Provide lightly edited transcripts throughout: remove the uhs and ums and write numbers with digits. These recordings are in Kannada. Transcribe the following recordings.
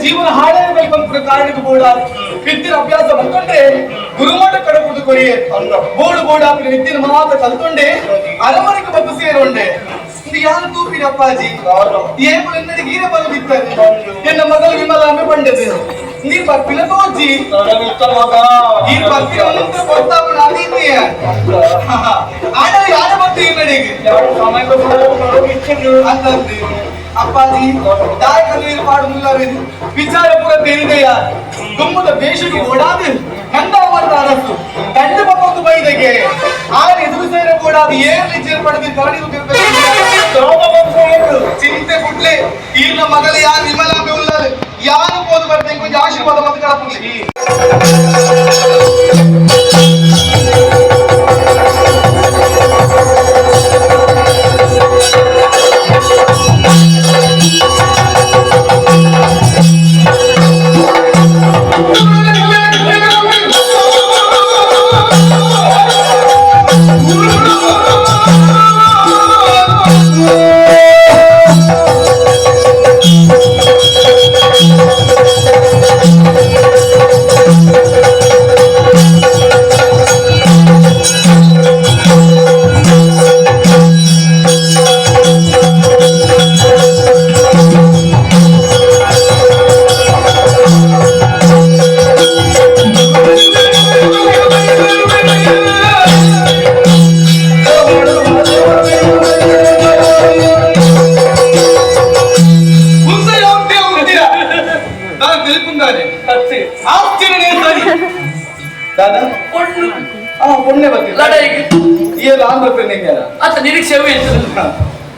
ಜೀವನ ಹಾಳಾಗಬೇಕಂತ ಕಾರಣಕ್ಕೆ ಬೋಡ ವಿದ್ಯೆ ಅಭ್ಯಾಸ ಮಾಡ್ಕೊಂಡ್ರೆ ಗುರುಮಠ ಕಡೆ ಕುದುಕೊರಿ ಬೋಡು ಬೋಡ ವಿದ್ಯೆ ಮಾತ್ರ ಕಲ್ತ್ಕೊಂಡೆ ಅರಮನೆಗೆ ಬಂದು ಸೇರೋಂಡೆ ಯಾರು ತೂಪಿನ ಅಪ್ಪಾಜಿ ಏಳು ಎನ್ನಡಿಗೆ ಈರೆ ಬರದಿದ್ದಾರೆ ಎನ್ನ ಮಗಳು ವಿಮಲ ಅಮ್ಮೆ ಬಂಡದೆ ನೀ ಬರ್ಪಿನ ತೋಜಿ ಈ ಬರ್ಪಿನ ಮುಂದೆ ಗೊತ್ತಾವಣ ಅದೀನಿಯ ಆಡಲು ಯಾರು ಬರ್ತೀವಿ ನಡಿಗೆ ಅಂತಂದು ಅಪ್ಪಾಜಿ ದಾಯಕ ನೀರು ಮಾಡುವುದಿಲ್ಲ ವಿಚಾರ ಪೂರ ತೆರಿದೆಯ ತುಂಬದ ದೇಶಕ್ಕೆ ಓಡಾದು ಕಂಡವರ ಅರಸು ಗಂಡು ಮತ್ತೊಂದು ಬೈದಗೆ ಆರು ಎದುರು ಸೇರ ಓಡಾದು ಏರ್ಲಿ ಚೇರ್ಪಡದೆ ಚಿಂತೆ ಬಿಡ್ಲೆ ಈಗಿನ ಮಗಳ ಯಾರು ವಿಮಲಾಂಬೆ ಉಳ್ಳಾರೆ ಯಾರು ಹೋದು ಬರ್ಬೇಕು ಕೊಂಚ ಆಶೀರ್ವಾದ ಮತ್ತು ಕಳಪುಡ್ಲಿ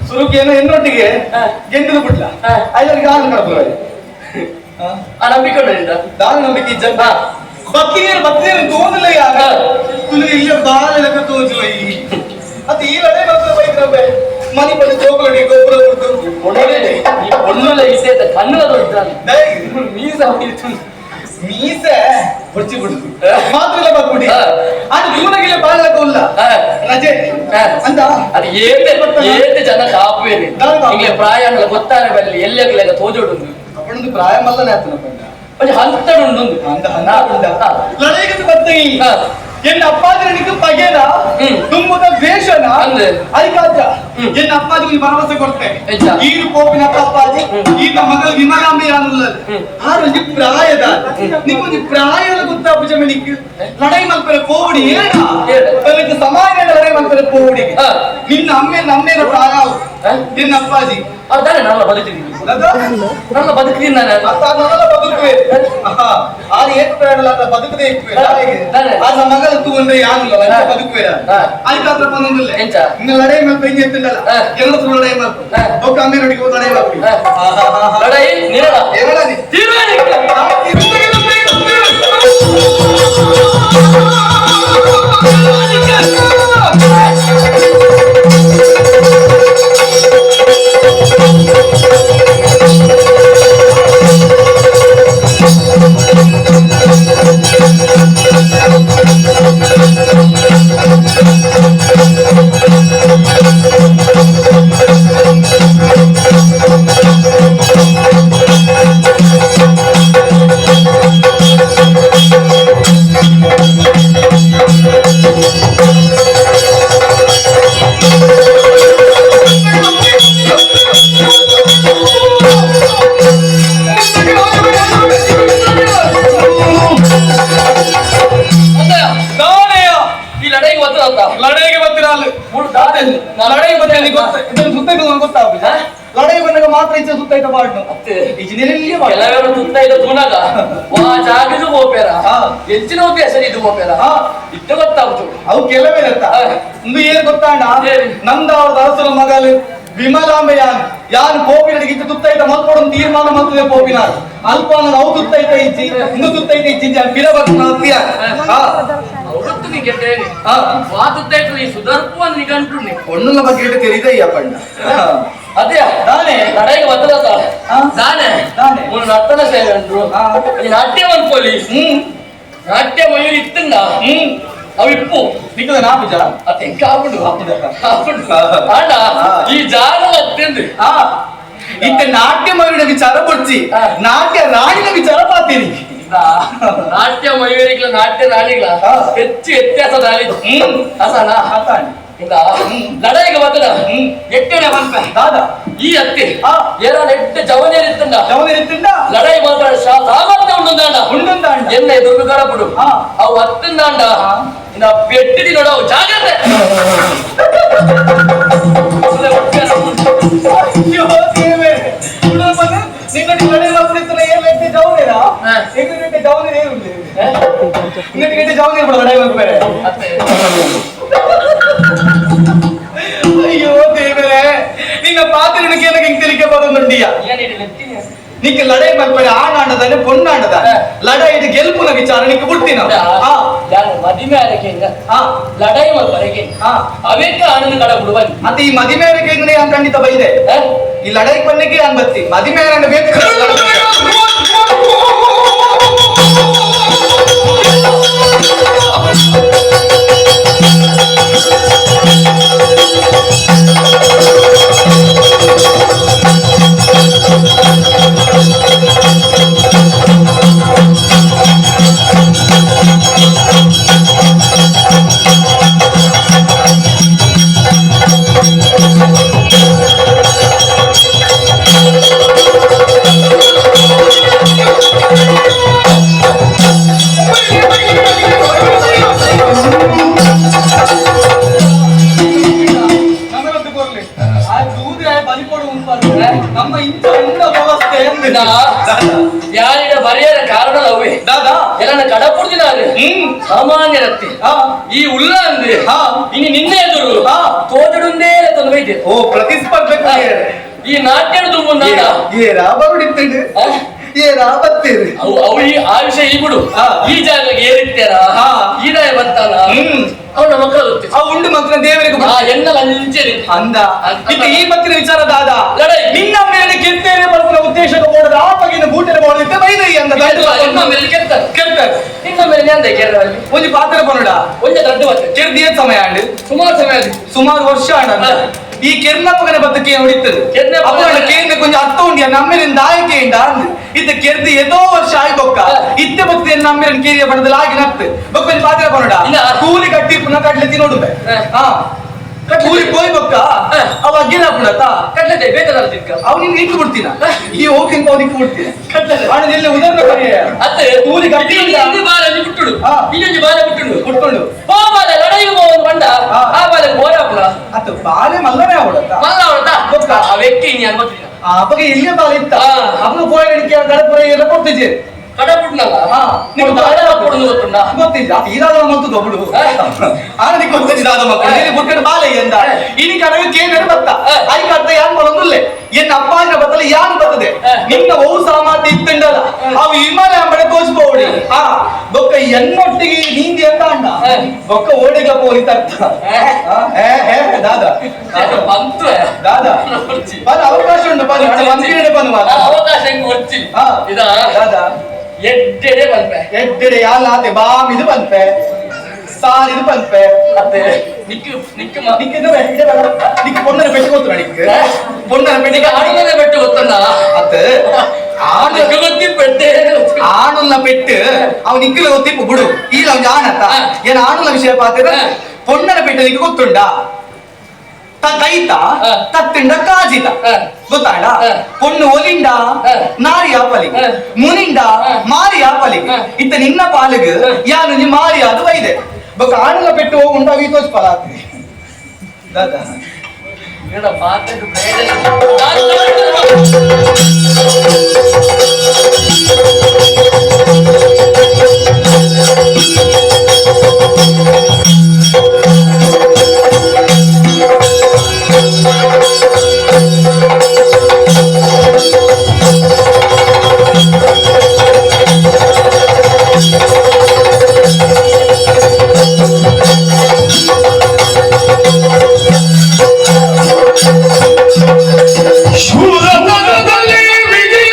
ಸುರುಕೇನೋ ಎನ್ನೊಟ್ಟಿಗೆ ಗೆಂದಿದು ಬಿಡ್ಲ ಐದರಿಗೆ ಹಾಲು ಕಡಪುರ ಆ ನಂಬಿಕೊಂಡ ದಾನ ನಂಬಿಕೆ ಜನ ಬತ್ತೀರು ತೋಂದಿಲ್ಲ ಯಾರ ಇಲ್ಲಿ ಬಾಳ ಲೆಕ್ಕ ತೋಂದಿಲ್ಲ ಈ ಅದು ಈ ಲಡೆ ಮಾತ್ರ ಬೈಕ್ರಬ್ಬೆ ಮನಿ ಬಂದು ಜೋಗಡಿ ಗೊಬ್ಬರ ಕೊಟ್ಟು ಒಳ್ಳೆ ಇಸೆ ಕಣ್ಣು ಮೀಸ ಮೀಸೆ ಹೊಡ್ಚಿ ಬಿಡುದು ಮಾತ್ರ ಬರ್ಬಿಡಿ ಅದು ಜೀವನಗಿಲ್ಲ ಬಾಳಲ್ಲ ರಜೆ ಅಂತ ಅದು ಏತೆ ಜನ ಕಾಪುವೇನೆ ಹಿಂಗೆ ಪ್ರಾಯ ಗೊತ್ತಾನೆ ಬರಲಿ ಎಲ್ಲೆಲ್ಲ ತೋಜೋಡುದು ಅಪ್ಪನದು ಪ್ರಾಯ ಮಲ್ಲನೆ ಆತನ ಹಂತಡುಂಡು ಲಡೈಗೆ ಬತ್ತೈ ಎನ್ನ ಅಪ್ಪಾದಿನಿಗೆ ಪಗೆನ ತುಂಬದ ದ್ವೇಷನ ಅದಕ್ಕಾದ ಎನ್ನ ಅಪ್ಪಾದಿಗೆ ಭರವಸೆ ಕೊಡ್ತೇನೆ ಈರು ಕೋಪಿನ ಅಪ್ಪಾಜಿ ಈಗ ಮಗಳು ವಿಮಲಾಂಬೆ ಯಾನುಲ್ಲ ಆರು ಪ್ರಾಯದ ನಿಮಗೆ ಪ್ರಾಯದ ಗೊತ್ತಾಪು ಜಮನಿಗೆ ಲಡೈ ಮಲ್ಪರೆ ಪೋಡಿ ಏನ ಸಮಾನ ಲಡೈ ಮಲ್ಪರೆ ಪೋಡಿ ನಿನ್ನ ಅಮ್ಮೇನ ಪ್ರಾಯ ನಿನ್ನ ಅಪ್ಪಾಜಿ ಅದಾನೆ ನಾನು ಬದುಕಿದ್ದೀನಿ ನನ್ನ ಬದುಕಿದ್ದೀನಿ ನಾನು ಬದುಕುವೆ ಆರು ಏಟ್ ಪ್ರಾಯಲ್ಲ ಬದುಕದೇ ಇಕ್ವೆ ಆದ ಮಗಳ ತೂಂದ್ರೆ ಯಾನಿಲ್ಲ ಬದುಕುವೆ ಅದಕ್ಕಾದ್ರ ಬಂದಿಲ್ಲ ಇನ್ನು ಲಡೈ ಮಲ್ಪ ಹಿಂಗೆ ಎತ್ತಿಂಡಲ್ಲ ಎಲ್ಲರೂ ಲಡೈ ಮಲ್ಪ ಒಕ್ಕ ಅಮ್ಮೆ ನೋಡಿಗೆ ಹೋದ ಲಡೈ ಮಲ್ಪ ಲಡೈ ನೀಡ ಏನಲ್ಲ ಲಡೈ ಬಂದಾಗ ಮಾತ್ರ ಇಚ್ಛೆ ಸುತ್ತಾಯ್ತ ಬಾಡ್ನು ಕೆಲವರು ಸುತ್ತಾಯ್ತ ತುಣಗ ವಾ ಜಾಗದು ಹೋಗ್ಬೇರ ಹೆಚ್ಚಿನ ಉದ್ದೇಶ ಇದು ಹೋಗ್ಬೇರ ಇತ್ತು ಗೊತ್ತಾಗ್ತು ಅವು ಕೆಲವೇ ಒಂದು ಏನ್ ಗೊತ್ತಾಂಡ ನಮ್ದ ಅವ್ರ ಅರಸರ ಮಗಲು ವಿಮಲಾಂಬೆ ಯಾನ್ ಕೋಪಿನಡಿಗೆ ಇತ್ತು ತುತ್ತಾಯ್ತ ಮಲ್ಪೊಡ ತೀರ್ಮಾನ ಮಾಡ್ತದೆ ಕೋಪಿನ ಅಲ್ಪ ಅವು ತುತ್ತಾಯ್ತ ಇಚ್ಚಿ ಇನ್ನು ತುತ್ತಾಯ್ತ ಇಚ್ಚಿ ಪಿರ ಬರ್ತೀಯ ಅವತ್ತು ನೀ ಗೆದ್ದೇನೆ ವಾತುತ್ತಾಯ್ತು ನೀ ಸುಧರ್ಪು ಅಂತ ನಿಗಂಟು ನೀ ಒಣ್ಣುನ ಬಗ್ಗೆ ತೆರಿದಯ್ಯ ಪಣ್ಣ ಅದೇ ದಾನೆ ಕಡೆಗೆ ಬದಲಾದ ದಾನೆ ಒಂದು ನರ್ತನ ಸೇವೆ ಅಂದ್ರು ನಾಟ್ಯ ಅನ್ಕೋಲಿ ನಾಟ್ಯ ಮಯೂರಿ ಇತ್ತಂಡ ಅವು ಇಪ್ಪು ನಿಕ್ಕದ ನಾಪುಜ ಅತ್ತೆ ಕಾಪುಡು ಅಣ್ಣ ಈ ಜಾಗ ಅತ್ತೆಂದು ಇತ್ತ ನಾಟ್ಯ ಮಯೂರಿನ ವಿಚಾರ ಕೊಡ್ಸಿ ನಾಟ್ಯ ರಾಣಿನ ವಿಚಾರ ಪಾತೀನಿ ನಾಟ್ಯ ಮಯೂರಿಗಳ ನಾಟ್ಯ ರಾಣಿಗಳ ಹೆಚ್ಚು ವ್ಯತ್ಯಾಸದ ಅಸನ ಲಡಾಯಿಗೆ ಬರ್ತದ ಎಟ್ಟೆನೆ ಬಂತ ಈ ಅತ್ತೆ ಏನೋ ನೆಟ್ಟು ಜವನೇರಿತ್ತಂಡ ಲಡಾಯಿ ಮಾತಾಡ ಸಾಮರ್ಥ್ಯ ಉಂಡುಂದಾಂಡ ಎನ್ನ ಎದುರು ಕಡಪುಡು ಅವು ಹತ್ತಂದಾಂಡ ಇನ್ನ ಪೆಟ್ಟಿದಿ ನೋಡವು ಜಾಗ್ರತೆ ಲಡಾಯಿ ಮಾಡ್ಬೇರೆ ಅಯ್ಯೋ ದೇವರೇ ನಿನ್ನ ಪಾತ್ರೆನಕ್ಕೆ ಏನಕ್ಕೆ ತಿಳಿಕೆ ಬರೋದುಂಡಿಯ ನಿಕ್ಕೆ ಲಡಾಯಿ ಮಾಡ್ಬೇರೆ ಆಣಾಂಡದಾನೆ ಪೊಣ್ಣಾಂಡದಾನೆ ಲಡಾಯಿ ಗೆಲ್ಪುನ ವಿಚಾರ ನಿಕ್ಕೆ ಬಿಡ್ತೀನ ಮದಿಮೆ ಆರಕೆಯಿಂದ ಲಡಾಯಿ ಮಾಡ್ಬಾರಗೆ ಅವೇಕ ಆನಂದ ಕಡ ಬಿಡುವಲ್ಲಿ ಮತ್ತೆ ಈ ಮದಿಮೆ ಆರಕೆಯಿಂದ ನಾನು ಖಂಡಿತ ಬೈದೆ ಈ ಲಡಾಯಿ ಪನ್ನಕ್ಕೆ ನಾನು ಬತ್ತಿ ಮದಿಮೆ ಆರಂಡ ಬೇಕು ನಮ್ಮ ಇಂಥ ವ್ಯವಸ್ಥೆ ಯಾರಿನ ಬರೆಯರ ಕಾರಣವೇ ದಾದಾ ಎಲ್ಲ ಕಡಪುಡ್ದಿನ ಸಾಮಾನ್ಯರತ್ತೆ ಈ ಉಲ್ಲ ಅಂದ್ರೆ ಇನ್ನು ನಿನ್ನೆ ಎದುರು ತೋಜಡುಂದೇ ತಂದು ಓ ಪ್ರತಿಸ್ಪರ್ಧೆ ಈ ನಾಟ್ಯದ ತುಂಬ ರಾಬಡಿತ್ತಂಡು ಬತ್ತೀರಿ ಅವು ಈ ಆಯುಷ್ಯ ಈ ಬಿಡು ಈ ಜಾಗಕ್ಕೆ ಏರಿತ್ತಾರ ಈ ದಾಯ ಬರ್ತಾನ ಅವನ ಮಕ್ಕಳು ಉಂಡು ಮಕ್ಕಳ ದೇವರಿಗೆ ಎನ್ನ ಲಂಚರಿ ಅಂದ ಈ ಮತ್ತಿನ ವಿಚಾರ ದಾದ ನಿನ್ನ ಮೇಲೆ ಕೆತ್ತೇನೆ ಬರುವ ಉದ್ದೇಶ ಓಡದ ಆ ಬಗೆಯ ಬೂಟನೆ ಮಾಡೋದಕ್ಕೆ ಬೈದೈ ಅಂದ ನಿಮ್ಮ ಮೇಲೆ ಕೆಡ್ತಾರೆ ನಿನ್ನ ಮೇಲೆ ಅಂದ ಕೇರಳದಲ್ಲಿ ಒಂದು ಪಾತ್ರ ಬರೋಡ ಒಂದು ದೊಡ್ಡ ಮತ್ತೆ ಕೆರ್ದಿಯ ಸಮಯ ಅಂಡು ಸುಮಾರು ವರ್ಷ ಅಂಡ ಈ ಕೆರ್ನಪ್ಪಗನ ಬದುಕಿ ಹೊಡಿತದೆ ಕೇಂದ್ರ ಕೊಂಚ ಅರ್ಥ ಉಂಡಿಯ ನಮ್ಮೇಲಿಂದ ಆಯ್ಕೆ ಇಂಡ ಅಂದ್ ಇತ್ತ ಕೆರ್ದಿ ಎದೋ ವರ್ಷ ಆಯ್ಕೊಕ್ಕ ಇತ್ತೆ ಬದುಕಿ ನಮ್ಮೇಲಿನ ಕೇರಿಯ ಬಣ್ಣದಲ್ಲಿ ಆಗಿ ನತ್ತು ಬೊಕ್ಕ ಪಾತ್ರ ಬರೋಡ ಕೂಲಿ ಕಟ್ಟಿ ಪುನಃ ಕಟ್ಲೆತ್ತಿ ನೋಡುವೆ ಕೂಲಿ ಕೋಯ್ ಬೊಕ್ಕ ಅವ ಗಿಲ ಪುಣತ ಕಟ್ಲತೆ ಬೇಕಾದ ಅವ್ ನಿನ್ಗೆ ಇಟ್ಟು ಬಿಡ್ತೀನ ಈ ಹೋಗಿಂತ ಅವ್ನಿಗೆ ಬಿಡ್ತೀನಿ ಅವನ ಎಲ್ಲಿ ಉದಾಹರಣೆ ಬರೀ ಅತ್ತೆ ಕೂಲಿ ಕಟ್ಟಿ ಬಾಲಲ್ಲಿ ಬಿಟ್ಟುಡು ಇನ್ನೊಂದು ಬಾಲ ಬಿಟ್ಟುಡು ಓ ಬಾಲ ಲಡಾಯಿಗೆ ಹೋಗೋದು ಬಂಡ ಆ ಬಾಲ ಬೋರಾಪುರ ಅದು ಬಾಲೆ ಮಲ್ಲನೇ ಅವಳತ್ತ ಮಲ್ಲ ಅವಳತ್ತ ಆ ವ್ಯಕ್ತಿ ಇನ್ನು ಅನ್ಬತ್ತೀನಿ ಆ ಬಗ್ಗೆ ಎಲ್ಲಿಯ ಬಾಲ ಇತ್ತ ಅವನು ಪೋಯಡಿಕೆ ಗಡಪುರ ಎಲ್ಲ ಕೊಡ್ತಿದ್ದೆ ಕಡಪುಟ್ನಲ್ಲ ನೀವು ಬಾಳ ಕೊಡುದು ಗೊತ್ತುಂಡ ಗೊತ್ತಿಲ್ಲ ಈರಾದ ಮತ್ತು ದೊಡ್ಡು ಆನಂದಿ ಗೊತ್ತಿದ್ದಾದ ಮಕ್ಕಳು ಬುಕ್ಕಡ ಬಾಲೆ ಎಂದ ಇನಿ ಕಡಗ ಕೇಂದ್ರ ಬತ್ತ ಐ ಕರ್ತ ಯಾನ್ ಮಾಡೋದಿಲ್ಲ ಎನ್ನ ಅಪ್ಪಾಜಿನ ಬತ್ತಲ ಯಾನ್ ಬರ್ತದೆ ನಿನ್ನ ಓ ಸಾಮಾನ್ಯ ಇತ್ತಂಡಲ್ಲ ಅವು ವಿಮಾನ ಅಂಬಡೆ ತೋರಿಸ್ಬೋಡಿ ಬೊಕ್ಕ ಎನ್ನೊಟ್ಟಿಗೆ ನೀಂದಿ ಅಂತ ಅಂಡ ಬೊಕ್ಕ ಓಡಿಗ ಹೋಗಿ ತರ್ತ ದಾದ ಬಂತು ದಾದ ಬನ್ ಅವಕಾಶ ಉಂಟು ಬನ್ ಮಂತ್ರಿಡೆ ಬನ್ ಅವಕಾಶ ಕೊಡ್ತಿ ಇದ ದಾದ ಎಡ್ಡೆಡೆ ಬಂದ್ಪೆ ಎಡ್ಡೆಡೆ ಯಾಲಾತೆ ಬಾಮ್ ಇದು ಬಂದ್ಪೆ ಸಾರ್ ಇದು ಬಂದ್ಪೆ ಮತ್ತೆ ನಿಕ್ಕು ನಿಕ್ಕು ನಿಕ್ಕು ಪೊಣ್ಣನ ಪೆಟ್ಟು ಗೊತ್ತು ನಿಕ್ಕು ಪೊಣ್ಣನ ಪೆಟ್ಟಿಗೆ ಆಡುಗದ ಬೆಟ್ಟು ಗೊತ್ತಣ್ಣ ಅತ್ತೆ ಆಡುಗ ಗೊತ್ತಿ ಪೆಟ್ಟೆ ಆಡುಲ್ಲ ಪೆಟ್ಟು ಅವ್ ನಿಕ್ಕಲ ಗೊತ್ತಿಪ್ಪು ಬಿಡು ಈಗ ಅವ್ನ ಆಣತ್ತ ಏನ್ ಆಡುಲ್ಲ ವಿಷಯ ಪಾತ್ರ ಪೊಣ್ಣನ ಪೆಟ್ಟು ನಿಕ್ಕು ಗೊತ್ತುಂಡ ತೈತ ತತ್ತಿಂಡ ಕಾಜಿತ ಗೊತ್ತಾಡ ಪೊಣ್ಣು ಒಲಿಂಡ ನಾರಿ ಆಪಲಿ ಮುನಿಂಡ ಮಾರಿ ಆಪಲಿ ಇತ್ತ ನಿನ್ನ ಪಾಲಿಗೆ ಯಾನು ನಿ ಮಾರಿ ಅದು ವೈದೆ ಬೊಕ್ಕ ಆಣಲ ಪೆಟ್ಟು ಹೋಗುಂಡ ವೀತೋಸ್ ಫಲ ಆಗ್ತದೆ ದಾದಾ ಏನೋ ಮಾತಾಡು ಶೂರತನದಲ್ಲಿ ವಿಜಯ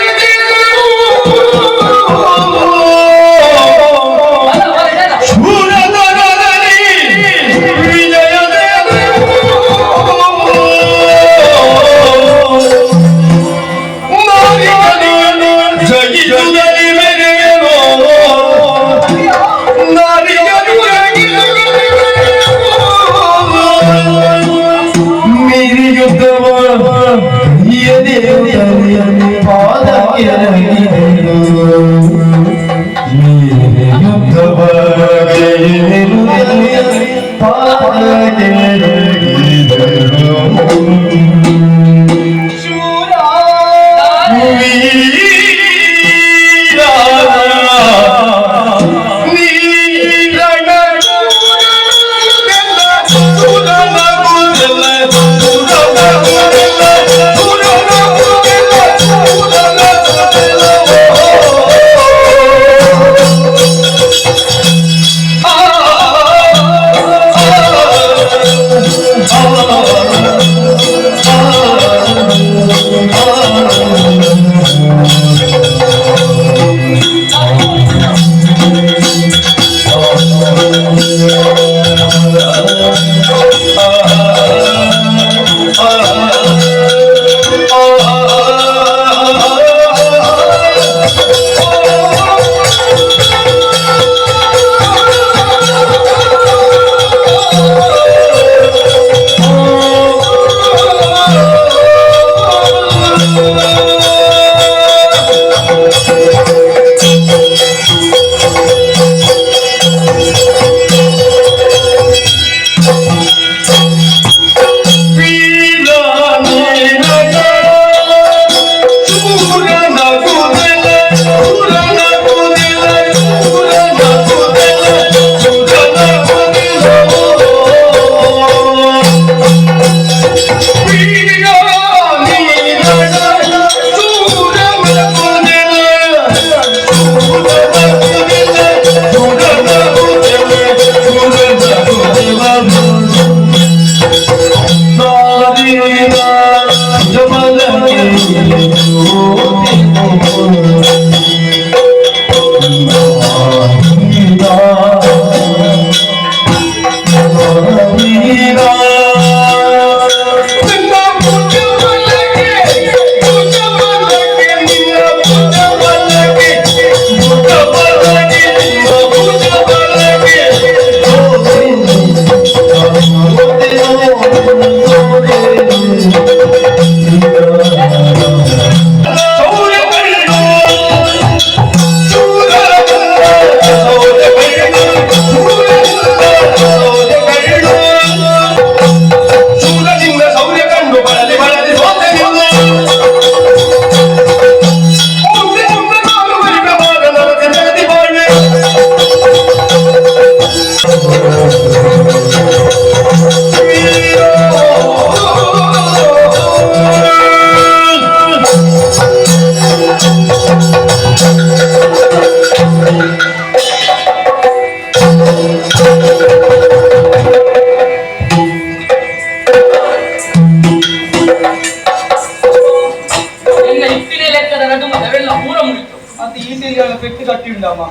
చట్టి ఉండమ్మా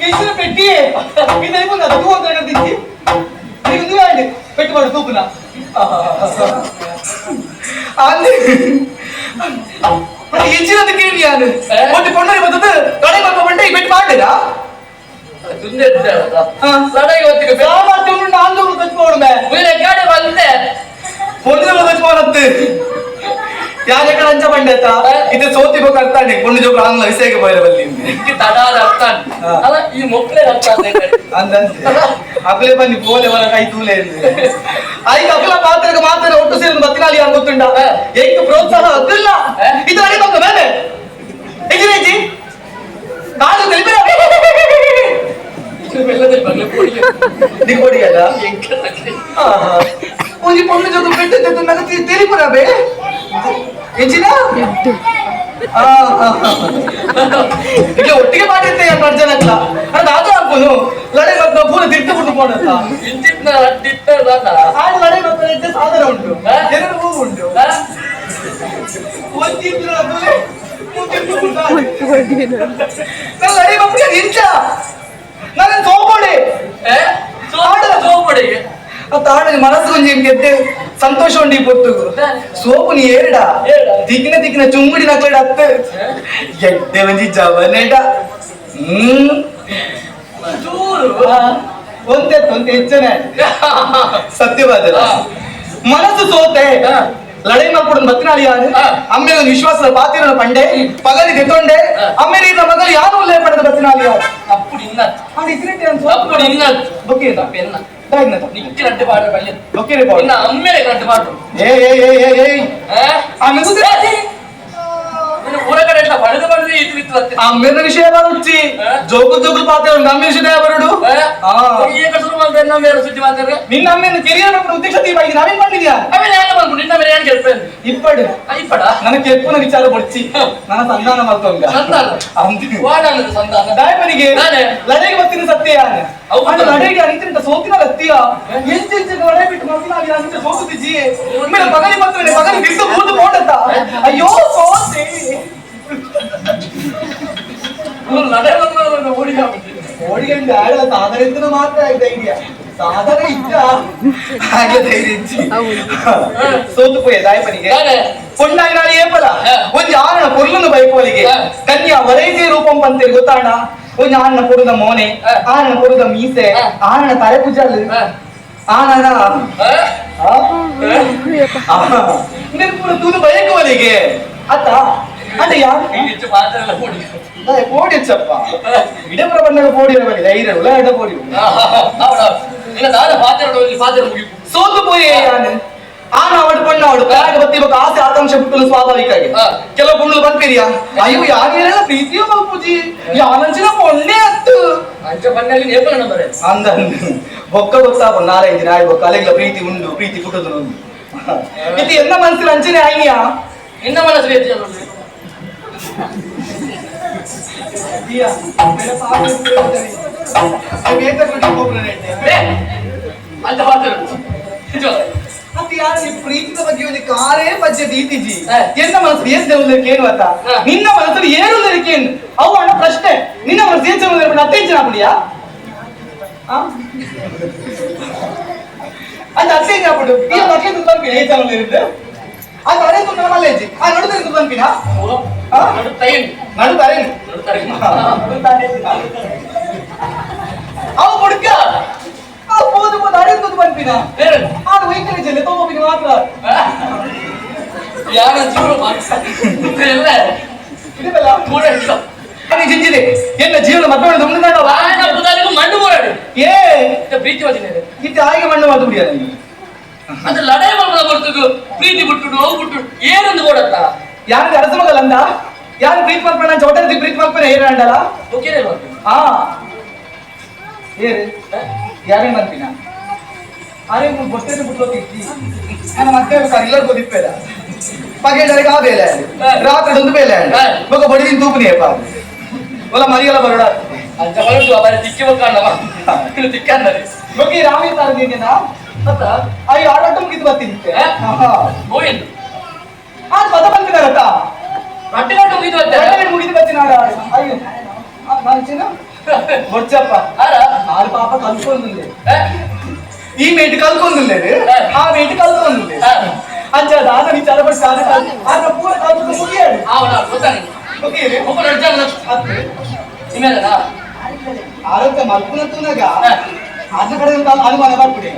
ఇచ్చిన పెట్టి ఇది అయిపోయింది అది తూ అంతా తెచ్చి నీకు ఉందిగాండి పెట్టుబడి తూపునా ఇచ్చినందుకు ఏమి అని కొన్ని పొండని పద్ధతి కడై పక్కబంటే పెట్టి మాడేదా సామర్థ్యం ఆందోళన తెచ్చుకోవడమే పొందులో తెచ్చుకోవద్దు ಯಾರೆక్కడ ಅಂಚ ಬಂಡೇತ ಇದು ಸೋತಿ ಬೇಕು ಅರ್ಥಾನೆ ಪುಣ್ಯ ಜೋಗ ಆಂಗ್ಲ ವಿಷಯಕ್ಕೆ ಬಯರ ಬಲ್ಲಿ ತಡಾದ ಅರ್ಥಾನೆ ಅಲ್ಲ ಈ ಮೊಕ್ಕಳೆ ಅರ್ಥಾನೆ ಅಂದಂತೆ ಅಗಲೇ ಬನ್ನಿ ಬೋಲೆ ವರ ಕೈ ತೂಲೆ ಐದು ಅಗಲ ಪಾತ್ರಕ್ಕೆ ಮಾತ್ರ ಒಟ್ಟು ಸೇರಿದ ಬತ್ತಿನಾಲಿ ಅಂತ ಗೊತ್ತುಂಟ ಎಂಟು ಪ್ರೋತ್ಸಾಹ ಅದಿಲ್ಲ ಇದು ಅಡಿ ಬಂದ ಮೇಲೆ ಎಜಿರೇಜಿ ಕಾದು ತಿಳಿಬೇಡ ಬೆಲ್ಲದಲ್ಲಿ ಬಗ್ಲೆ ಪೋಡಿಗೆ ನಿಗೆ ಪೋಡಿಗಲ್ಲ ಒಂಜಿ ಪೊಣ್ಣು ಜೊತೆ ಬೆಟ್ಟದ್ದು ನನಗೆ ತಿಳಿಪುರಬೇ ಹೆಚ್ಚಿನ ಈಗ ಒಟ್ಟಿಗೆ ಮಾಡಿರ್ತೆ ಅರ್ಜನಲ್ಲ ಅದು ಅದು ಹಾಕೋನು ಲಡೆ ಮಕ್ಕಳು ಪೂರ ತಿರ್ತು ಬಿಟ್ಟು போனಲ್ಲ ಇಂತಿನ ಅಡ್ಡಿತ್ತ ಆಗ ಲಡೆ ಮಕ್ಕಳು ಇದ್ದ ಸಾಧನ ಉಂಟು ಎರಡು ಹೂವು ಉಂಟು ಒಂದಿದ್ರು ಅದುಲೆ ಲಡೆ ಮಕ್ಕಳು ಇಂಚ ನನ್ನ ಸೋಪಡೆ ಸೋಪಡೆಗೆ ತಾಡని మనసు కొంచెం చెప్తే సంతోషం ఉండి పొట్టు సోపుని ఏడా దిగిన దిగిన చుమ్ముడి నచ్చడు అత్త ఎడ్డే మంచి జవనేట ಒಂದೇ ಹೆಚ್ಚನೆ ಸತ್ಯವಾದ ಮನಸ್ಸು ಸೋತೆ ಲಡೈ ಮಾಡ್ಕೊಡು ಬತ್ತಿನಾಳಿ ಯಾರು ಅಮ್ಮೆ ಒಂದು ವಿಶ್ವಾಸದ ಪಾತಿರ ಪಂಡೆ ಪಗಲಿ ತೆತ್ತೊಂಡೆ ಅಮ್ಮೆ ನೀರಿನ ಮಗಲು ಯಾರು ಉಲ್ಲೇ ಪಡೆದ ಬತ್ತಿನಾಳಿ ಯಾರು ಅಪ್ಪುಡು ಇನ್ನ ಅಪ್ಪುಡು ಇನ್ನ ಬೊಕ್ಕೆ ಪೆನ್ನ ನಿಕ್ಕಿ ರಡ್ಡು ಪಾಡ ಬಲ್ಲೆ ಬೊಕ್ಕೆ ಇನ್ನ ಅಮ್ಮೇಲೆ ರಡ್ಡು ಮಾಡು ಊರ ಕಡೆ ಎಲ್ಲ ಬಡದು ಬಡದು ಇತ್ತು ಅಮ್ಮೇನ ವಿಷಯ ಬರುಚ್ಚಿ ಜೋಗುಲ್ ಜೋಗುಲ್ ಪಾತ್ರ ನಮ್ಮ ವಿಷಯ ಬರಡು ಈಗ ಶುರು ಮಾಡ್ತಾರೆ ನಮ್ಮ ಬೇರೆ ಸುದ್ದಿ ಮಾಡ್ತಾರೆ ನಿನ್ನ ಅಮ್ಮೇನ ಕೆರಿಯರ್ ಮಾಡ್ಕೊಂಡು ಉದ್ದೇಶತಿ ಬಾಯಿ ನಾವೇನ್ ಮಾಡಿದ್ಯಾ ಆಮೇಲೆ ಯಾಕೆ ಮಾಡ್ಕೊಂಡು ನಿನ್ನ ಮೇಲೆ ಏನು ಕೇಳ್ಪೇನೆ ಇಪ್ಪಡು ಇಪ್ಪಡ ನನಗೆ ಕೆಲ್ಪನ ವಿಚಾರ ಬಡ್ಚಿ ನನ್ನ ಸಂಧಾನ ಮಾಡ್ಕೊಂಡ ಸಂಧಾನ ವಾಡಾನದ ಸಂಧಾನ ದಾಯಮನಿಗೆ ಲಡೆಗೆ ಬತ್ತಿನ ಸತ್ಯ ಯಾನೆ ಅವನು ಲಡೆಗೆ ಅನಿತಿಂತ ಸೋತಿನ ಲತ್ತಿಯ ಎಂಚೆಂಚೆ ಲಡೆ ಬಿಟ್ಟು ಮಗಿನ ಅಲ್ಲಿ ಅನಿತ ಸೋತಿದ್ದಿ ಮೇಲೆ ಮಗನಿ ಬತ್ತನೆ ಮಗನಿ ಬಿಟ್ಟು ಕೂತು ಹೋಡತ್ತ ಅಯ್ಯೋ ಸೋತೆ ಲಡೆ ಬಂದು ಓಡಿಗಂಡು ಆಡಲ ಸಾಧನೆ ಇದ್ದು ಮಾತ್ರ ಧೈರ್ಯ ಸಾಧನೆ ಇದ್ದ ಹಾಗೆ ಧೈರ್ಯ ಇಚ್ಚಿ ಸೋತು ಪೋಯ ದಾಯಪನಿಗೆ ಪೊಣ್ಣಾಯಿನಾಳಿ ಏಪಲ ಒಂಜಿ ಆರಣ ಪೊರ್ಲನ್ನು ಬೈಕೋಲಿಗೆ ಕನ್ಯಾ ವರೈಟಿ ರೂಪಂ ಪಂತೇಳಿ ಗೊತ್ತಾಣ ಒಂಜಿ ಆರಣ ಪೊರುದ ಮೋನೆ ಆರಣ ಪೊರುದ ಮೀಸೆ ಆರಣ ತಲೆ ಕುಜಲ್ ಆನನ ನಿರ್ಪುರ ತೂದು ಬೈಕೋಲಿಗೆ ಅತ್ತ అంటే పోడిచ్చప్ప ఇడపుర పండుగ పోడి ధైర్యం ఎడ పోడి ಸೋತು ಪೋಯೇ ಆನವಡು ಪಣ್ಣವಡು ಕಾರಕ್ಕೆ ಬತ್ತಿ ಬಕ್ಕ ಆಸೆ ಆಕಾಂಕ್ಷೆ ಪುಟ್ಟಲು ಸ್ವಾಭಾವಿಕ ಕೆಲವು ಪುಣ್ಣಲು ಬಂದಿರಿಯಾ ಅಯ್ಯೋ ಯಾರೇನೆಲ್ಲ ಪ್ರೀತಿಯೋ ಮಲ್ಪೂಜಿ ಯಾನಂಚಿನ ಪೊಣ್ಣೆ ಅತ್ತು ಅಂಚ ಪಣ್ಣಲ್ಲಿ ನೇಪಲ ನಂಬರೆ ಅಂದ ಬೊಕ್ಕ ಗೊತ್ತಾಪ ನಾಲೈದು ನಾಯಿ ಬೊಕ್ಕ ಅಲೆಗ್ಲ ಪ್ರೀತಿ ಉಂಡು ಪ್ರೀತಿ ಪುಟ್ಟದು ಉಂಡು ಇದು ಎನ್ನ ಮನಸ್ಸಿನ ಅಂಚನೆ ಆಯ್ನಿಯಾ ನಿನ್ನ ಮನಸ್ಸು ಎತ್ತಿ ಅಂತ ಪ್ರೀತಿಯ ಬಗ್ಗೆ ಒಂದು ಕಾರೇ ಪದ್ಧತಿ ಇತ್ತೀಜಿ ಎನ್ನ ಮನಸ್ಸು ಏನ್ ಏನು ಅಂತ ನಿನ್ನ ಮನಸ್ಸಲ್ಲಿ ಏನು ಏನು ಅವು ಅಣ್ಣ ಪ್ರಶ್ನೆ ನಿನ್ನ ಮನಸ್ಸು ಏನ್ ಅತ್ತೆಂಚನ ಆಗ್ಬಿಡಿಯಾ ಅದು ಅತ್ತೆಂಚ ಆಗ್ಬಿಡು ಈ ಮಕ್ಕಳು ತುರ್ಬಂಪಿನ ಏ ಚಾನಲ್ ಇರುತ್ತೆ ಅದು ಅರೆ ತುಂಬ ಮಲ್ಲೇಜಿ ಆ ನಡುತ್ತೆ ತುರ್ಬಂಪಿನ ನಡುತ್ತಾರೆ ಅವು ಹುಡುಕ పోదు పోదు అడుగుతుంది పంపిన ఆడు వైఖరి చెల్లి తోపిన మాత్ర యాన జీవన ಇಲ್ಲ ಇದೆಲ್ಲ ಮೂಡಲ್ಲ ಅದು ಜಿಂಜಿದೆ ಎಲ್ಲ ಜೀವನ ಮಕ್ಕಳು ದುಂಡಾಡ ವಾಯನ ಪುದಾಲಿಗೆ ಮಣ್ಣು ಮೂರಾಡು ಏ ಪ್ರೀತಿ ವಚನೆ ಇದು ಆಗಿ ಮಣ್ಣು ಮಾತು ಬಿಡಿಯಲ್ಲ ಅದು ಲಡಾಯಿ ಮಾಡ್ಕೊಳ್ಳ ಬರ್ತದು ಪ್ರೀತಿ ಬಿಟ್ಟು ನೋವು ಬಿಟ್ಟು ಏನಂದು ಕೊಡತ್ತ ಯಾರು ಅರಸ ಮಗಲ್ಲ ಅಂದ ಯಾರು ಪ್ರೀತಿ ಮಾಡ್ಕೊಂಡ ಚೌಟದಿ ಪ್ರೀತಿ ಮಾಡ್ಕೊಂಡ ಏನ ಅಂಡಲ್ಲ ಓಕೆನೇ ಹಾ ಏರು ಯಾರೇ ಬಂತಿನ ಅರೆ ಬೊಟ್ಟೆದು ಬಿಟ್ಟೋತಿದ್ದಿ ನಾನು ಮತ್ತೆ ಎಲ್ಲರೂ ಗೊತ್ತಿಪ್ಪೇದ ಪಗೇಡರಿಗೆ ಆ ಬೇಲೆ ರಾತ್ರಿ ಒಂದು ಬೇಲೆ ಮಗ ಬಡಿದಿನ ತೂಪನಿಯಪ್ಪ ಒಲ್ಲ ಮರಿಯಲ್ಲ ಬರೋಡ ಅಂತ ಹೊರಟು ಅವರ ದಿಕ್ಕಿ ಮಕ್ಕಳವ ಇದು ದಿಕ್ಕ ಅಂದರೆ ಮಗಿ ರಾಮಿ ತಾರದಿನ ಮತ್ತ ಅಯ್ಯೋ ಆಟೋ ಮುಗಿದು ಬರ್ತಿದ್ದೆ ಹೋಯ್ತು ಆ ಪದ ಬಂತಿದಾರತ್ತ ರೊಟ್ಟಿಗಟ್ಟು ಮುಗಿದು ಬರ್ತಾರೆ ಹೊಟ್ಟೆ ಮುಗಿದು ಬರ್ತೀನಿ ಆಡ ಅಯ್ಯೋ ಮಂಚಿನ ಬೊಚ್ಚಪ್ಪ ఆరు పాప కలుసుకుంది ఈ మేటి కలుసుకుంది ఆ మేటి కలుసుకుంది అంచా దాదా నీ చదవడి సాధ ఆడ పూర కలుసుకు ముగియాడు అవునా ಗೊತ್ತಾನೆ ముగియే ಒಬ್ಬ ರಡ್ಜಾನ ಅತ್ತೆ ನಿಮೇಲನಾ ಆರೋಗ್ಯ ಮಲ್ಪುನತುನಗ ಅನ್ನ ಕಡೆ ಅನುಮಾನ ಬರ್ಬಿಡಿ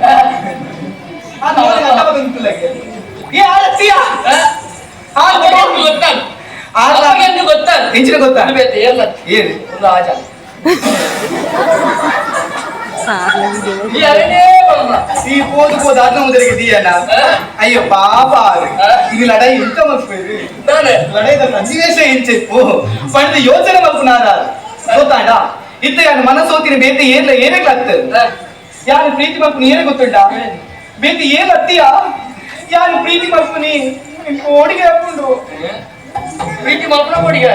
ಆ ನೋಡಿ ಅಕ್ಕ ಬಂದಿಲ್ಲಗೆ ಏ ಆರತಿಯ ಆ ಗೊತ್ತಾನೆ ಆಗ ಗೊತ್ತಾನೆ ಎಂಚಿನ ಗೊತ್ತಾ ಬೇತೆ ಎಲ್ಲ ಏನು ಒಂದು ಆಜ ఈ పోదు పోదు అన్నం జరిగేది అన్న అయ్యో పాప ఇది లడాయి ఎంత మర్చిపోయింది లడాయి సన్నివేశం ఏం చెప్పు పండిత యోచన మలుపునారా ಗೊತ್ತಾಡ ಇತ್ತ ಯಾನು ಮನಸೋತಿನ ಬೇತಿ ಏನಾಗ್ತದೆ ಯಾನು ಪ್ರೀತಿ ಮಲ್ಪುನಿ ಏನೇ ಗೊತ್ತುಂಟಾ ಬೇತಿ ಏನ್ ಅತ್ತೀಯ ಯಾನು ಪ್ರೀತಿ ಮಲ್ಪುನಿ ಓಡಿಗೆ ಹಾಕೊಂಡು ಪ್ರೀತಿ ಮಲ್ಪನ ಓಡಿಗೆ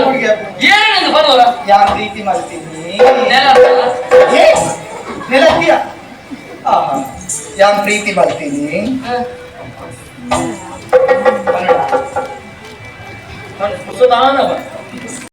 ಓಡಿಗೆ ಏನೇನು ಬರೋರ ಯಾನು ಪ್ರೀತಿ ಮಲ್ತೀನಿ ನೆಲತ್ತೀಯ ಯಾನ್ ಪ್ರೀತಿ ಬರ್ತೀನಿ ಸುಧಾನ